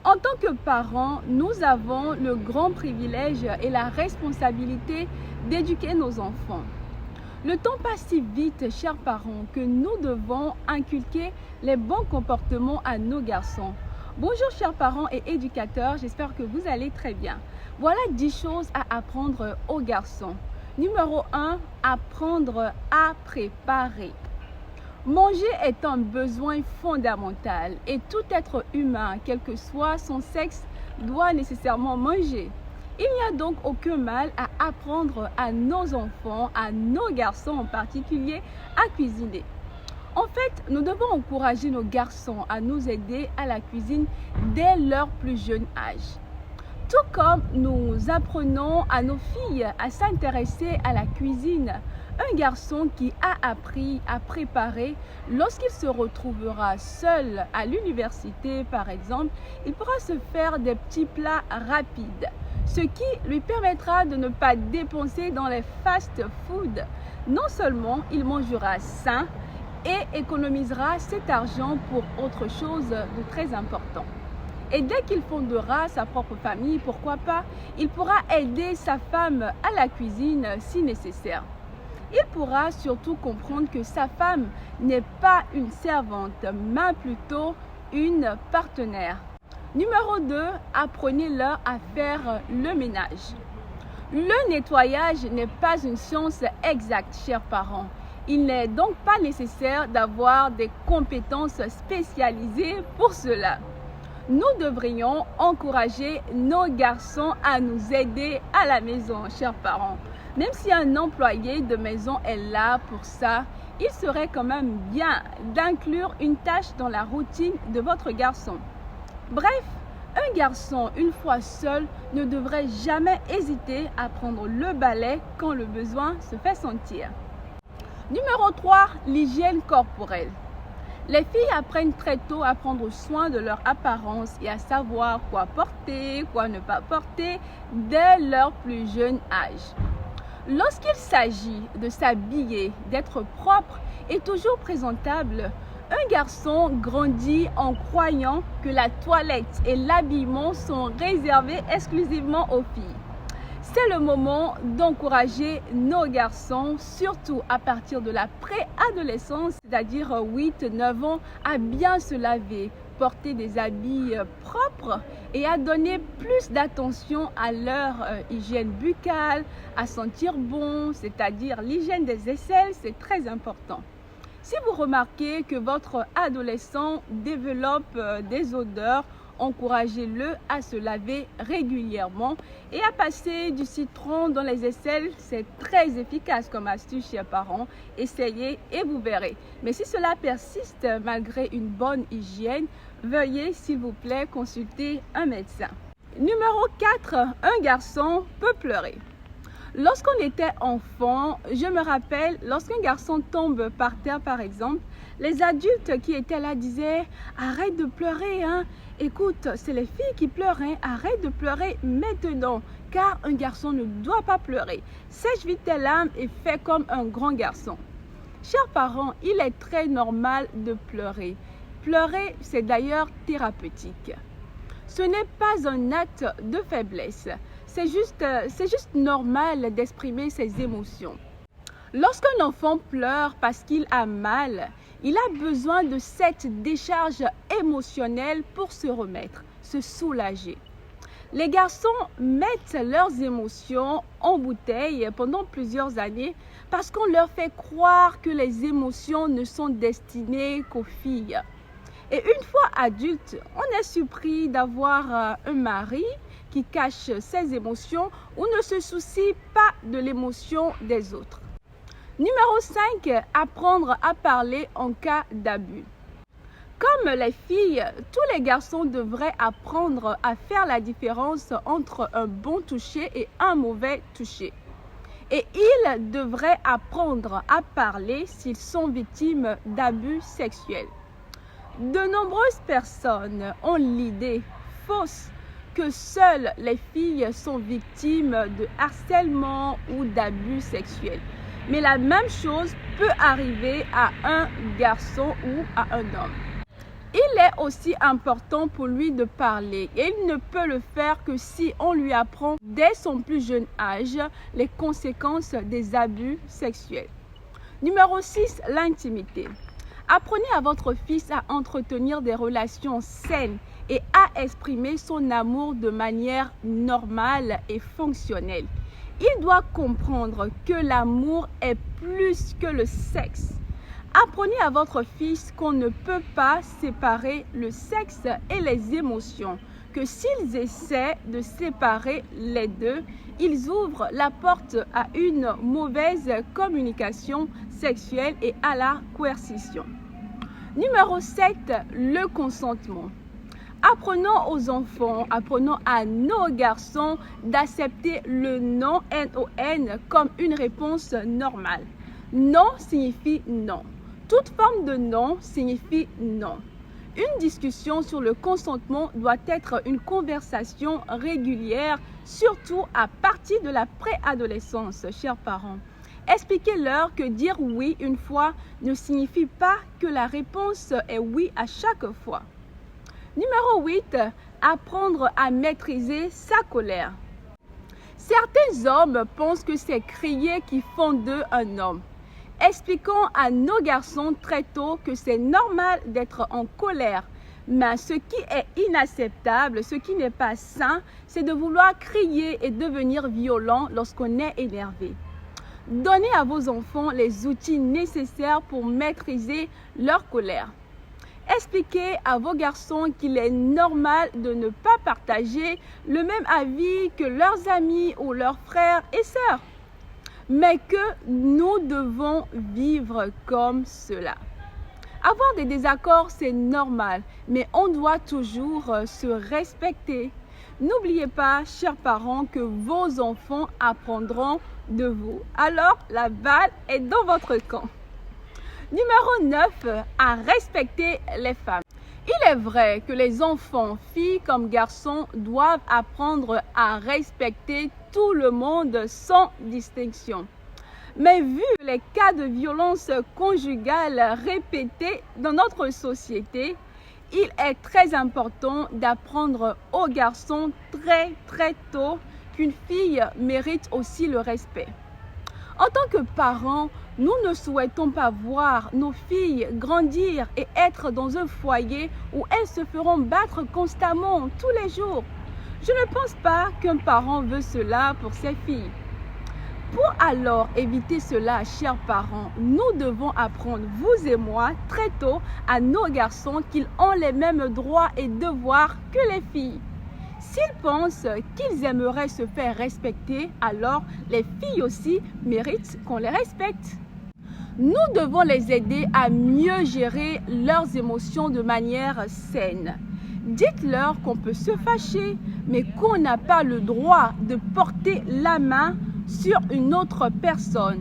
En tant que parents, nous avons le grand privilège et la responsabilité d'éduquer nos enfants. Le temps passe si vite, chers parents, que nous devons inculquer les bons comportements à nos garçons. Bonjour chers parents et éducateurs, j'espère que vous allez très bien. Voilà 10 choses à apprendre aux garçons. Numéro 1, apprendre à préparer. Manger est un besoin fondamental et tout être humain, quel que soit son sexe, doit nécessairement manger. Il n'y a donc aucun mal à apprendre à nos enfants, à nos garçons en particulier, à cuisiner. En fait, nous devons encourager nos garçons à nous aider à la cuisine dès leur plus jeune âge. Tout comme nous apprenons à nos filles à s'intéresser à la cuisine, un garçon qui a appris à préparer, lorsqu'il se retrouvera seul à l'université par exemple, il pourra se faire des petits plats rapides, ce qui lui permettra de ne pas dépenser dans les fast-food. Non seulement il mangera sain et économisera cet argent pour autre chose de très important. Et dès qu'il fondera sa propre famille, pourquoi pas, il pourra aider sa femme à la cuisine si nécessaire. Il pourra surtout comprendre que sa femme n'est pas une servante, mais plutôt une partenaire. Numéro 2, apprenez-leur à faire le ménage. Le nettoyage n'est pas une science exacte, chers parents. Il n'est donc pas nécessaire d'avoir des compétences spécialisées pour cela. Nous devrions encourager nos garçons à nous aider à la maison, chers parents. Même si un employé de maison est là pour ça, il serait quand même bien d'inclure une tâche dans la routine de votre garçon. Bref, un garçon, une fois seul, ne devrait jamais hésiter à prendre le balai quand le besoin se fait sentir. Numéro 3, l'hygiène corporelle. Les filles apprennent très tôt à prendre soin de leur apparence et à savoir quoi porter, quoi ne pas porter dès leur plus jeune âge. Lorsqu'il s'agit de s'habiller, d'être propre et toujours présentable, un garçon grandit en croyant que la toilette et l'habillement sont réservés exclusivement aux filles. C'est le moment d'encourager nos garçons, surtout à partir de la préadolescence, c'est-à-dire 8-9 ans, à bien se laver, porter des habits propres et à donner plus d'attention à leur hygiène buccale, à sentir bon, c'est-à-dire l'hygiène des aisselles, c'est très important. Si vous remarquez que votre adolescent développe des odeurs, encouragez-le à se laver régulièrement et à passer du citron dans les aisselles. C'est très efficace comme astuce, chers parents. Essayez et vous verrez. Mais si cela persiste malgré une bonne hygiène, veuillez s'il vous plaît consulter un médecin. Numéro 4, un garçon peut pleurer. Lorsqu'on était enfant, je me rappelle, lorsqu'un garçon tombe par terre par exemple, les adultes qui étaient là disaient « Arrête de pleurer, hein. Écoute, c'est les filles qui pleurent, hein. Arrête de pleurer maintenant, car un garçon ne doit pas pleurer. Sèche vite tes larmes et fais comme un grand garçon. » Chers parents, il est très normal de pleurer. Pleurer, c'est d'ailleurs thérapeutique. Ce n'est pas un acte de faiblesse. C'est juste normal d'exprimer ses émotions. Lorsqu'un enfant pleure parce qu'il a mal, il a besoin de cette décharge émotionnelle pour se remettre, se soulager. Les garçons mettent leurs émotions en bouteille pendant plusieurs années parce qu'on leur fait croire que les émotions ne sont destinées qu'aux filles. Et une fois adulte, on est surpris d'avoir un mari qui cache ses émotions ou ne se soucie pas de l'émotion des autres. Numéro 5, apprendre à parler en cas d'abus. Comme les filles, tous les garçons devraient apprendre à faire la différence entre un bon toucher et un mauvais toucher. Et ils devraient apprendre à parler s'ils sont victimes d'abus sexuels. De nombreuses personnes ont l'idée fausse que seules les filles sont victimes de harcèlement ou d'abus sexuels. Mais la même chose peut arriver à un garçon ou à un homme. Il est aussi important pour lui de parler et il ne peut le faire que si on lui apprend dès son plus jeune âge les conséquences des abus sexuels. Numéro 6, l'intimité. Apprenez à votre fils à entretenir des relations saines et à exprimer son amour de manière normale et fonctionnelle. Il doit comprendre que l'amour est plus que le sexe. Apprenez à votre fils qu'on ne peut pas séparer le sexe et les émotions, que s'ils essaient de séparer les deux, ils ouvrent la porte à une mauvaise communication sexuelle et à la coercition. Numéro 7, le consentement. Apprenons aux enfants, apprenons à nos garçons d'accepter le non, N-O-N, comme une réponse normale. Non signifie non. Toute forme de non signifie non. Une discussion sur le consentement doit être une conversation régulière, surtout à partir de la préadolescence, chers parents. Expliquez-leur que dire oui une fois ne signifie pas que la réponse est oui à chaque fois. Numéro 8, apprendre à maîtriser sa colère. Certains hommes pensent que c'est crier qui font d'eux un homme. Expliquons à nos garçons très tôt que c'est normal d'être en colère. Mais ce qui est inacceptable, ce qui n'est pas sain, c'est de vouloir crier et devenir violent lorsqu'on est énervé. Donnez à vos enfants les outils nécessaires pour maîtriser leur colère. Expliquez à vos garçons qu'il est normal de ne pas partager le même avis que leurs amis ou leurs frères et sœurs, mais que nous devons vivre comme cela. Avoir des désaccords, c'est normal, mais on doit toujours se respecter. N'oubliez pas, chers parents, que vos enfants apprendront de vous. Alors, la balle est dans votre camp. Numéro 9, à respecter les femmes. Il est vrai que les enfants, filles comme garçons, doivent apprendre à respecter tout le monde sans distinction. Mais vu les cas de violence conjugale répétés dans notre société, il est très important d'apprendre aux garçons très tôt qu'une fille mérite aussi le respect. En tant que parents, nous ne souhaitons pas voir nos filles grandir et être dans un foyer où elles se feront battre constamment tous les jours. Je ne pense pas qu'un parent veut cela pour ses filles. Pour alors éviter cela, chers parents, nous devons apprendre, vous et moi, très tôt à nos garçons qu'ils ont les mêmes droits et devoirs que les filles. S'ils pensent qu'ils aimeraient se faire respecter, alors les filles aussi méritent qu'on les respecte. Nous devons les aider à mieux gérer leurs émotions de manière saine. Dites-leur qu'on peut se fâcher, mais qu'on n'a pas le droit de porter la main sur une autre personne,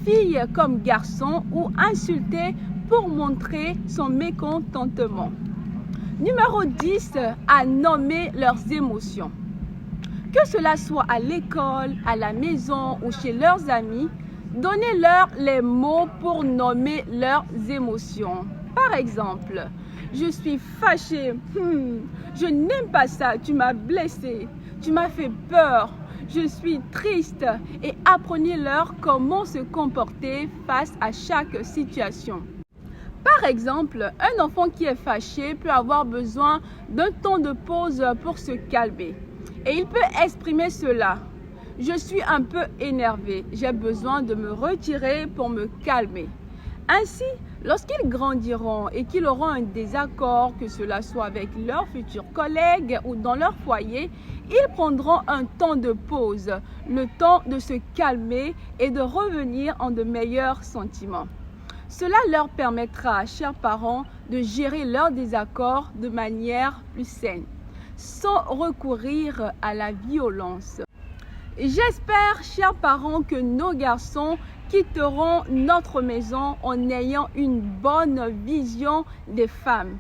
fille comme garçon, ou insulter pour montrer son mécontentement. Numéro 10, à nommer leurs émotions. Que cela soit à l'école, à la maison ou chez leurs amis, donnez-leur les mots pour nommer leurs émotions. Par exemple, je suis fâchée, je n'aime pas ça, tu m'as blessée, tu m'as fait peur, je suis triste, et apprenez-leur comment se comporter face à chaque situation. Par exemple, un enfant qui est fâché peut avoir besoin d'un temps de pause pour se calmer. Et il peut exprimer cela. Je suis un peu énervé, j'ai besoin de me retirer pour me calmer. Ainsi, lorsqu'ils grandiront et qu'ils auront un désaccord, que cela soit avec leurs futurs collègues ou dans leur foyer, ils prendront un temps de pause, le temps de se calmer et de revenir en de meilleurs sentiments. Cela leur permettra, chers parents, de gérer leurs désaccords de manière plus saine, sans recourir à la violence. J'espère, chers parents, que nos garçons quitteront notre maison en ayant une bonne vision des femmes.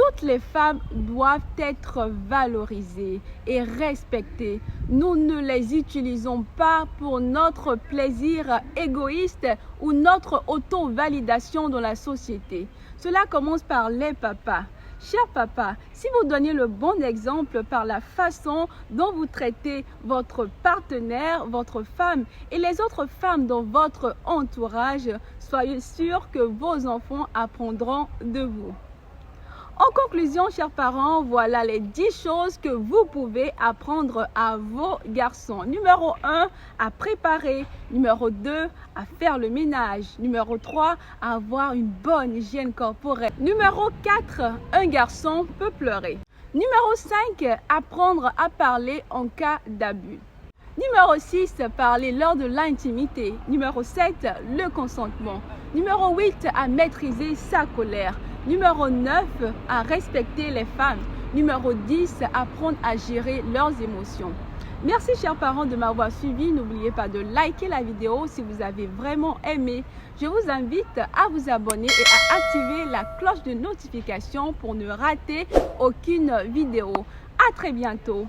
Toutes les femmes doivent être valorisées et respectées. Nous ne les utilisons pas pour notre plaisir égoïste ou notre auto-validation dans la société. Cela commence par les papas. Cher papa, si vous donnez le bon exemple par la façon dont vous traitez votre partenaire, votre femme et les autres femmes dans votre entourage, soyez sûr que vos enfants apprendront de vous. En conclusion, chers parents, voilà les 10 choses que vous pouvez apprendre à vos garçons. Numéro 1, à préparer. Numéro 2, à faire le ménage. Numéro 3, à avoir une bonne hygiène corporelle. Numéro 4, un garçon peut pleurer. Numéro 5, apprendre à parler en cas d'abus. Numéro 6, parler lors de l'intimité. Numéro 7, le consentement. Numéro 8, à maîtriser sa colère. Numéro 9, à respecter les femmes. Numéro 10, apprendre à gérer leurs émotions. Merci chers parents de m'avoir suivi. N'oubliez pas de liker la vidéo si vous avez vraiment aimé. Je vous invite à vous abonner et à activer la cloche de notification pour ne rater aucune vidéo. À très bientôt.